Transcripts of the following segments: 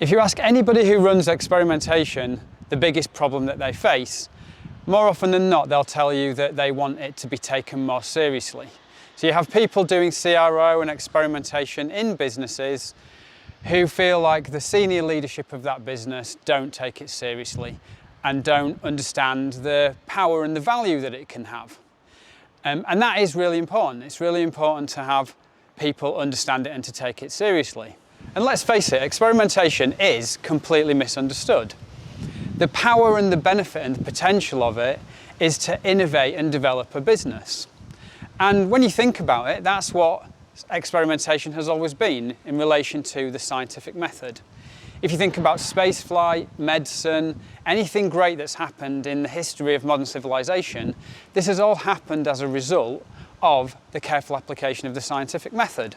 If you ask anybody who runs experimentation the biggest problem that they face, more often than not they'll tell you that they want it to be taken more seriously. So you have people doing CRO and experimentation in businesses who feel like the senior leadership of that business don't take it seriously and don't understand the power and the value that it can have. And that is really important. It's really important to have people understand it and to take it seriously. And let's face it, experimentation is completely misunderstood. The power and the benefit and the potential of it is to innovate and develop a business. And when you think about it, that's what experimentation has always been in relation to the scientific method. If you think about spaceflight, medicine, anything great that's happened in the history of modern civilization, this has all happened as a result of the careful application of the scientific method.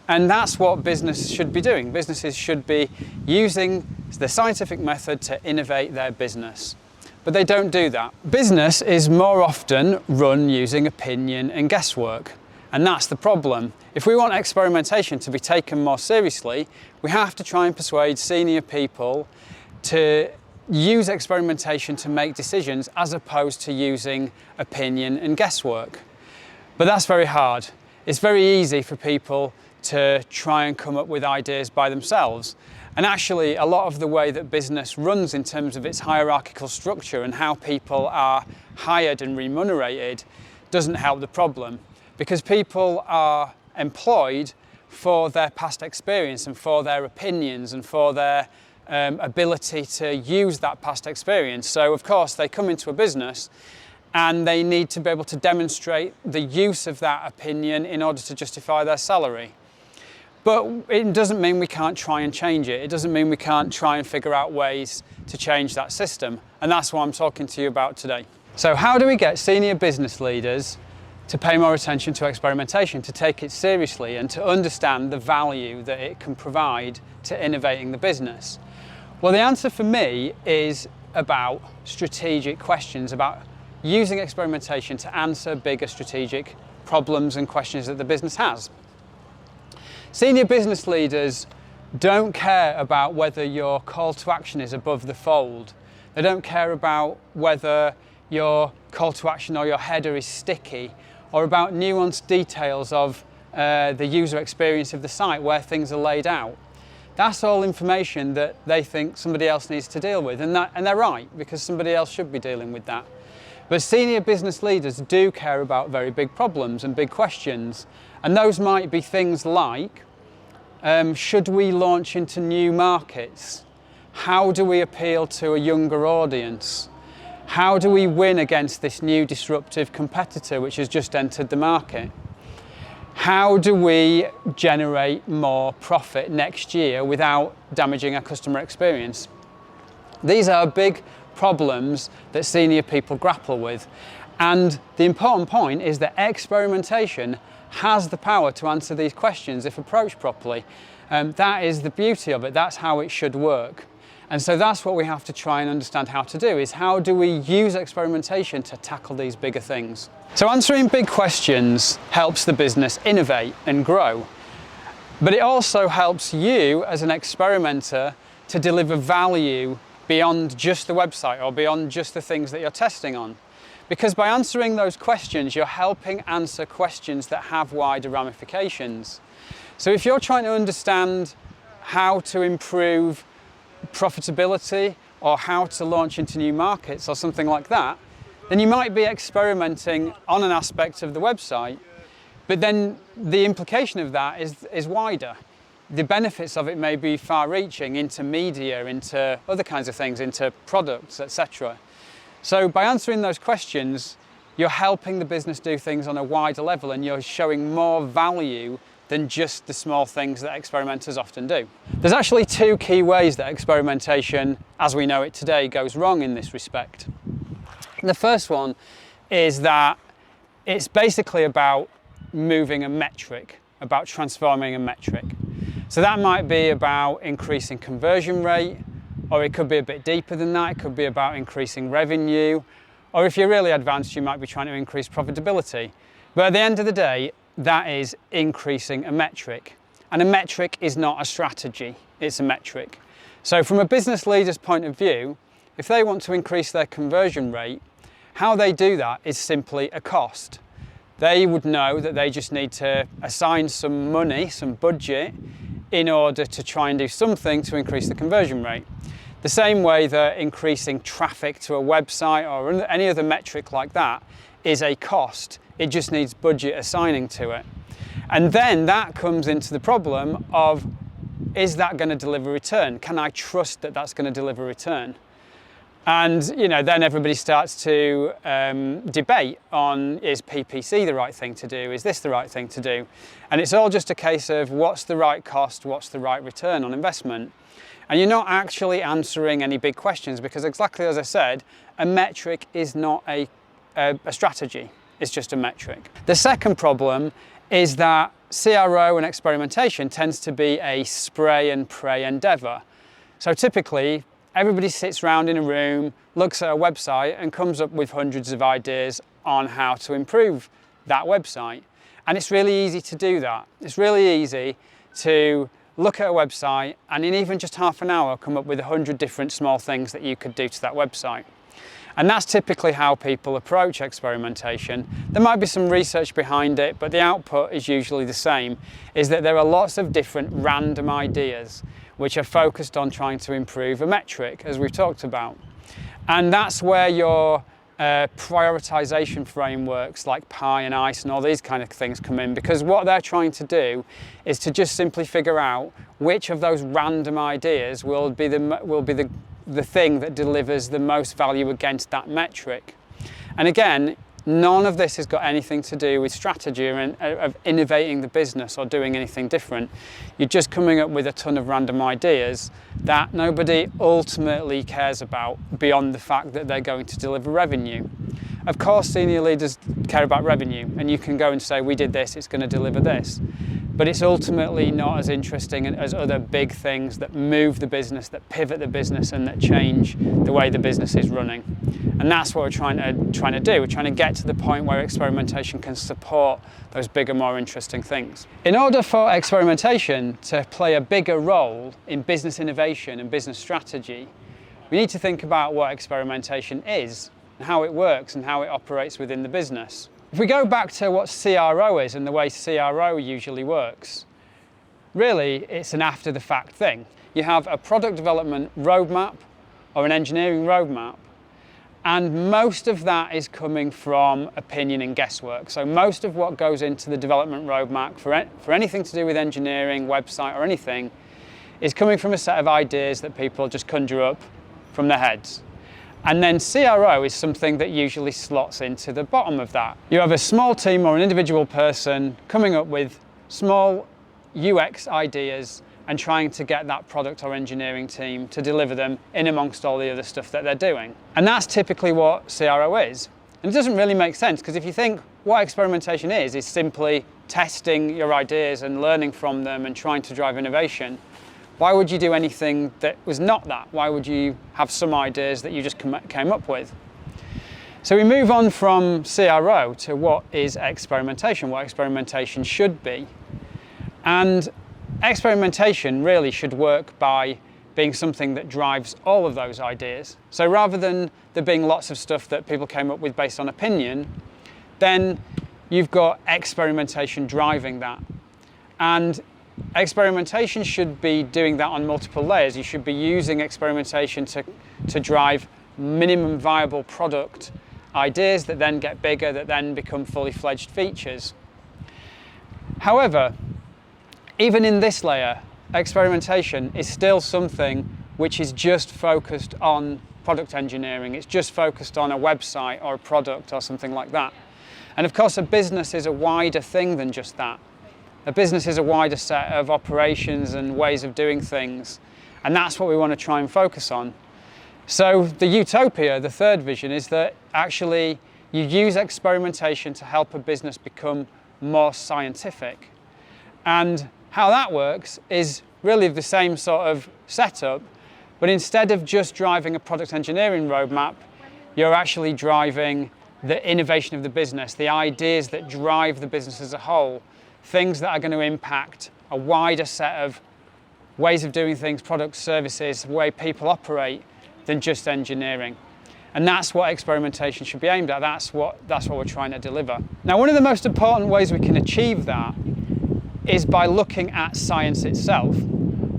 And that's what business should be doing. Businesses should be using the scientific method to innovate their business. But they don't do that. Business is more often run using opinion and guesswork. And that's the problem. If we want experimentation to be taken more seriously, we have to try and persuade senior people to use experimentation to make decisions as opposed to using opinion and guesswork. But that's very hard. It's very easy for people to try and come up with ideas by themselves. And actually, a lot of the way that business runs in terms of its hierarchical structure and how people are hired and remunerated doesn't help the problem. Because people are employed for their past experience and for their opinions and for their ability to use that past experience. So of course they come into a business and they need to be able to demonstrate the use of that opinion in order to justify their salary. But it doesn't mean we can't try and change it. It doesn't mean we can't try and figure out ways to change that system. And that's what I'm talking to you about today. So how do we get senior business leaders to pay more attention to experimentation, to take it seriously and to understand the value that it can provide to innovating the business? Well, the answer for me is about strategic questions, about using experimentation to answer bigger strategic problems and questions that the business has. Senior business leaders don't care about whether your call to action is above the fold. They don't care about whether your call to action or your header is sticky, or about nuanced details of the user experience of the site, where things are laid out. That's all information that they think somebody else needs to deal with, and they're right, because somebody else should be dealing with that. But senior business leaders do care about very big problems and big questions, and those might be things like, should we launch into new markets? How do we appeal to a younger audience? How do we win against this new disruptive competitor which has just entered the market? How do we generate more profit next year without damaging our customer experience? These are big problems that senior people grapple with. And the important point is that experimentation has the power to answer these questions if approached properly. That is the beauty of it. That's how it should work. And so that's what we have to try and understand how to do, is how do we use experimentation to tackle these bigger things? So answering big questions helps the business innovate and grow. But it also helps you as an experimenter to deliver value beyond just the website or beyond just the things that you're testing on. Because by answering those questions, you're helping answer questions that have wider ramifications. So if you're trying to understand how to improve profitability or how to launch into new markets or something like that, then you might be experimenting on an aspect of the website, but then the implication of that is wider. The benefits of it may be far-reaching into media, into other kinds of things, into products, etc. So by answering those questions, you're helping the business do things on a wider level, and you're showing more value than just the small things that experimenters often do. There's actually two key ways that experimentation, as we know it today, goes wrong in this respect. The first one is that it's basically about moving a metric, about transforming a metric. So that might be about increasing conversion rate, or it could be a bit deeper than that. It could be about increasing revenue, or if you're really advanced, you might be trying to increase profitability. But at the end of the day, that is increasing a metric. And a metric is not a strategy, it's a metric. So from a business leader's point of view, if they want to increase their conversion rate, how they do that is simply a cost. They would know that they just need to assign some money, some budget, in order to try and do something to increase the conversion rate. The same way that increasing traffic to a website or any other metric like that is a cost. It just needs budget assigning to it. And then that comes into the problem of, is that going to deliver return? Can I trust that that's going to deliver return? And then everybody starts to debate on, is PPC the right thing to do? Is this the right thing to do? And it's all just a case of what's the right cost, what's the right return on investment? And you're not actually answering any big questions, because exactly as I said, a metric is not a strategy, it's just a metric. The second problem is that CRO and experimentation tends to be a spray and pray endeavour. So typically, everybody sits around in a room, looks at a website and comes up with hundreds of ideas on how to improve that website. And it's really easy to do that. It's really easy to look at a website and in even just half an hour come up with 100 different small things that you could do to that website. And that's typically how people approach experimentation. There might be some research behind it, but the output is usually the same, is that there are lots of different random ideas which are focused on trying to improve a metric, as we've talked about. And that's where your prioritization frameworks like PI and ICE and all these kind of things come in, because what they're trying to do is to just simply figure out which of those random ideas will be the thing that delivers the most value against that metric. And again, none of this has got anything to do with strategy or of innovating the business or doing anything different. You're just coming up with a ton of random ideas that nobody ultimately cares about beyond the fact that they're going to deliver revenue. Of course, senior leaders care about revenue, and you can go and say, we did this, it's going to deliver this. But it's ultimately not as interesting as other big things that move the business, that pivot the business, and that change the way the business is running. And that's what we're trying to do. We're trying to get to the point where experimentation can support those bigger, more interesting things. In order for experimentation to play a bigger role in business innovation and business strategy, we need to think about what experimentation is, and how it works, and how it operates within the business. If we go back to what CRO is and the way CRO usually works, really it's an after the fact thing. You have a product development roadmap or an engineering roadmap, and most of that is coming from opinion and guesswork. So most of what goes into the development roadmap for anything to do with engineering, website or anything is coming from a set of ideas that people just conjure up from their heads. And then CRO is something that usually slots into the bottom of that. You have a small team or an individual person coming up with small UX ideas and trying to get that product or engineering team to deliver them in amongst all the other stuff that they're doing. And that's typically what CRO is. And it doesn't really make sense, because if you think what experimentation is simply testing your ideas and learning from them and trying to drive innovation. Why would you do anything that was not that? Why would you have some ideas that you just came up with? So we move on from CRO to what is experimentation, what experimentation should be. And experimentation really should work by being something that drives all of those ideas. So rather than there being lots of stuff that people came up with based on opinion, then you've got experimentation driving that. And experimentation should be doing that on multiple layers. You should be using experimentation to drive minimum viable product ideas that then get bigger, that then become fully fledged features. However, even in this layer, experimentation is still something which is just focused on product engineering. It's just focused on a website or a product or something like that. And of course, a business is a wider thing than just that. A business is a wider set of operations and ways of doing things, and that's what we want to try and focus on. So the utopia, the third vision, is that actually you use experimentation to help a business become more scientific. And how that works is really the same sort of setup, but instead of just driving a product engineering roadmap, you're actually driving the innovation of the business, the ideas that drive the business as a whole, things that are going to impact a wider set of ways of doing things, products, services, the way people operate, than just engineering. And that's what experimentation should be aimed at. That's what we're trying to deliver. Now, one of the most important ways we can achieve that is by looking at science itself.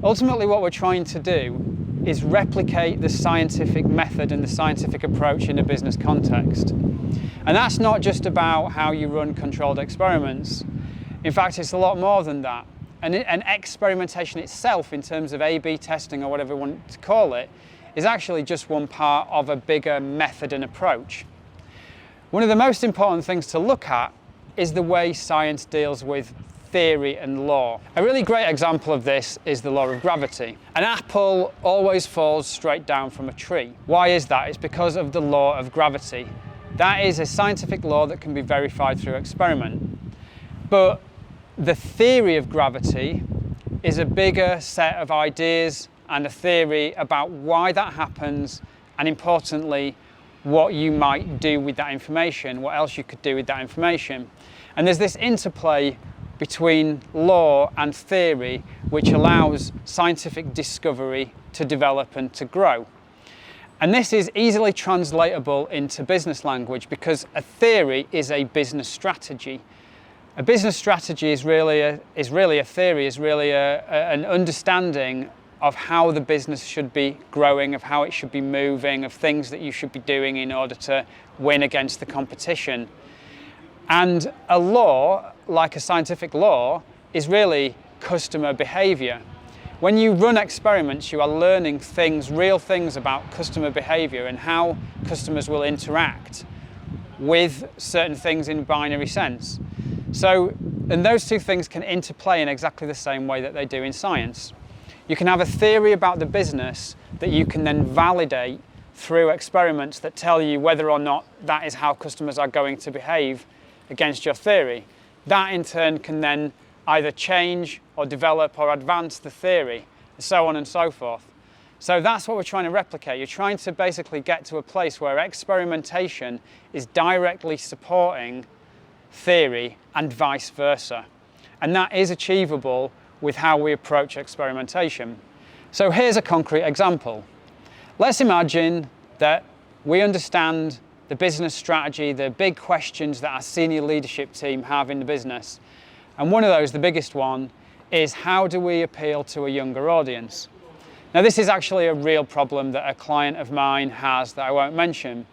Ultimately, what we're trying to do is replicate the scientific method and the scientific approach in a business context. And that's not just about how you run controlled experiments. In fact, it's a lot more than that. And experimentation itself, in terms of A/B testing or whatever you want to call it, is actually just one part of a bigger method and approach. One of the most important things to look at is the way science deals with theory and law. A really great example of this is the law of gravity. An apple always falls straight down from a tree. Why is that? It's because of the law of gravity. That is a scientific law that can be verified through experiment. But the theory of gravity is a bigger set of ideas and a theory about why that happens, and importantly, what you might do with that information, what else you could do with that information. And there's this interplay between law and theory which allows scientific discovery to develop and to grow. And this is easily translatable into business language, because a theory is a business strategy. A business strategy is really a theory, is really an understanding of how the business should be growing, of how it should be moving, of things that you should be doing in order to win against the competition. And a law, like a scientific law, is really customer behavior. When you run experiments, you are learning things, real things about customer behavior and how customers will interact with certain things in a binary sense. And those two things can interplay in exactly the same way that they do in science. You can have a theory about the business that you can then validate through experiments that tell you whether or not that is how customers are going to behave against your theory. That in turn can then either change or develop or advance the theory, and so on and so forth. So that's what we're trying to replicate. You're trying to basically get to a place where experimentation is directly supporting theory and vice versa. And that is achievable with how we approach experimentation. So here's a concrete example. Let's imagine that we understand the business strategy, the big questions that our senior leadership team have in the business. And one of those, the biggest one, is how do we appeal to a younger audience? Now, this is actually a real problem that a client of mine has that I won't mention,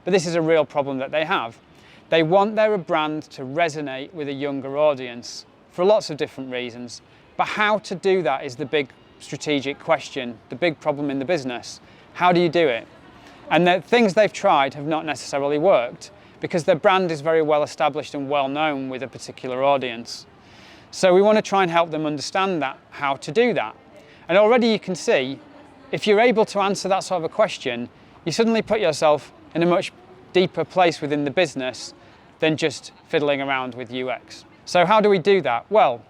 but this is a real problem that they have. They want their brand to resonate with a younger audience for lots of different reasons. But how to do that is the big strategic question, the big problem in the business. How do you do it? And the things they've tried have not necessarily worked, because their brand is very well established and well known with a particular audience. So we want to try and help them understand that, how to do that. And already you can see, if you're able to answer that sort of a question, you suddenly put yourself in a much deeper place within the business than just fiddling around with UX. So how do we do that? Well,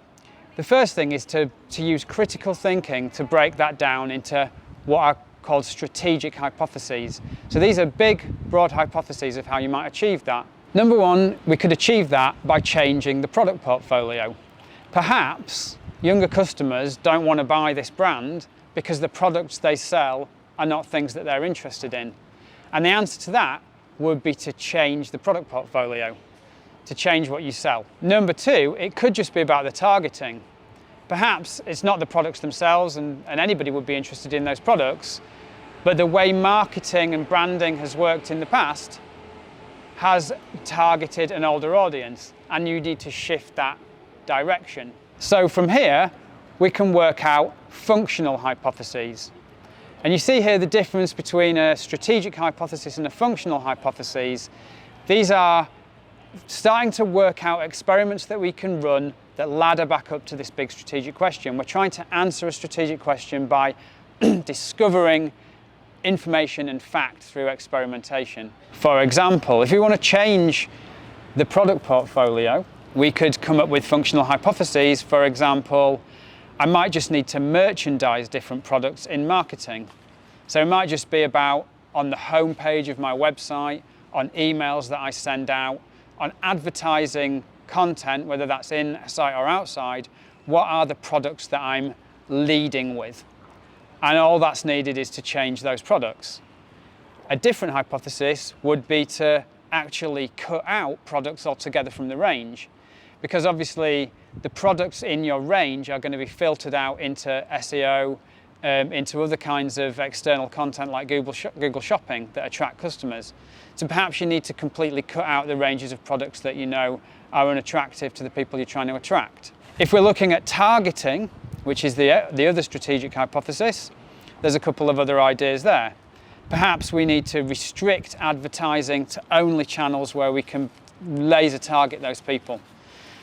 the first thing is to use critical thinking to break that down into what are called strategic hypotheses. So these are big, broad hypotheses of how you might achieve that. Number one, we could achieve that by changing the product portfolio. Perhaps younger customers don't want to buy this brand because the products they sell are not things that they're interested in. And the answer to that would be to change the product portfolio, to change what you sell. Number two, it could just be about the targeting. Perhaps it's not the products themselves, and anybody would be interested in those products, but the way marketing and branding has worked in the past has targeted an older audience, and you need to shift that direction. So from here, we can work out functional hypotheses. And you see here the difference between a strategic hypothesis and a functional hypothesis. These are starting to work out experiments that we can run that ladder back up to this big strategic question. We're trying to answer a strategic question by discovering information and fact through experimentation. For example, if we want to change the product portfolio, we could come up with functional hypotheses. For example, I might just need to merchandise different products in marketing. So it might just be about on the home page of my website, on emails that I send out, on advertising content, whether that's in a site or outside, what are the products that I'm leading with. And all that's needed is to change those products. A different hypothesis would be to actually cut out products altogether from the range, because obviously the products in your range are going to be filtered out into SEO, into other kinds of external content like Google Shopping that attract customers. So perhaps you need to completely cut out the ranges of products that you know are unattractive to the people you're trying to attract. If we're looking at targeting, which is the other strategic hypothesis, there's a couple of other ideas there. Perhaps we need to restrict advertising to only channels where we can laser target those people.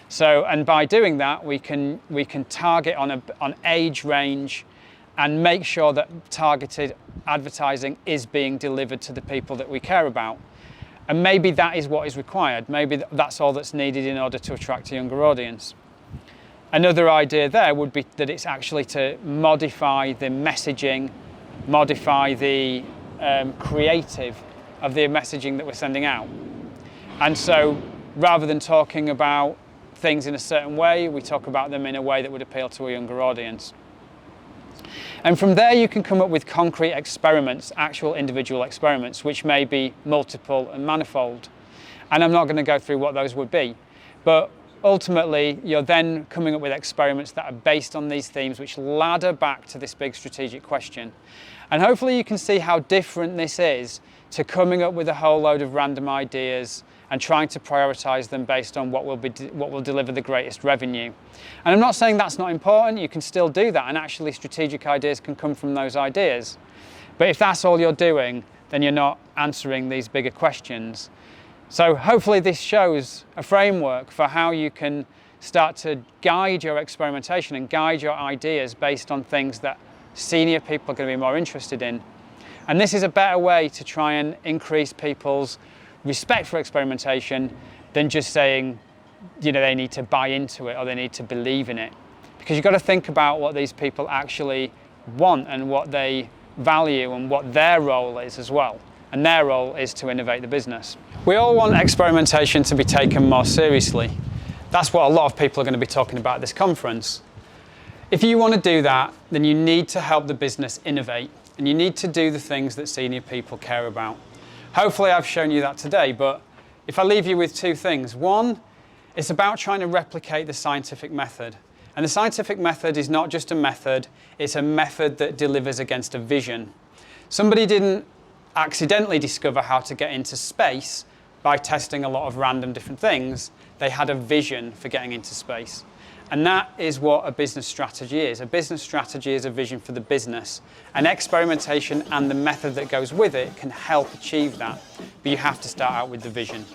So, and by doing that, we can target on age range and make sure that targeted advertising is being delivered to the people that we care about. And maybe that is what is required. Maybe that's all that's needed in order to attract a younger audience. Another idea there would be that it's actually to modify the messaging, modify the creative of the messaging that we're sending out. And so rather than talking about things in a certain way, we talk about them in a way that would appeal to a younger audience. And from there you can come up with concrete experiments, actual individual experiments, which may be multiple and manifold. And I'm not going to go through what those would be, but ultimately you're then coming up with experiments that are based on these themes, which ladder back to this big strategic question. And hopefully you can see how different this is to coming up with a whole load of random ideas and trying to prioritize them based on what will deliver the greatest revenue. And I'm not saying that's not important. You can still do that, and actually strategic ideas can come from those ideas. But if that's all you're doing, then you're not answering these bigger questions. So hopefully this shows a framework for how you can start to guide your experimentation and guide your ideas based on things that senior people are going to be more interested in. And this is a better way to try and increase people's respect for experimentation than just saying, you know, they need to buy into it or they need to believe in it. Because you've got to think about what these people actually want and what they value and what their role is as well. And their role is to innovate the business. We all want experimentation to be taken more seriously. That's what a lot of people are going to be talking about at this conference. If you want to do that, then you need to help the business innovate, and you need to do the things that senior people care about. Hopefully I've shown you that today, but if I leave you with two things. One, it's about trying to replicate the scientific method. And the scientific method is not just a method, it's a method that delivers against a vision. Somebody didn't accidentally discover how to get into space by testing a lot of random different things. They had a vision for getting into space. And that is what a business strategy is. A business strategy is a vision for the business. And experimentation and the method that goes with it can help achieve that. But you have to start out with the vision.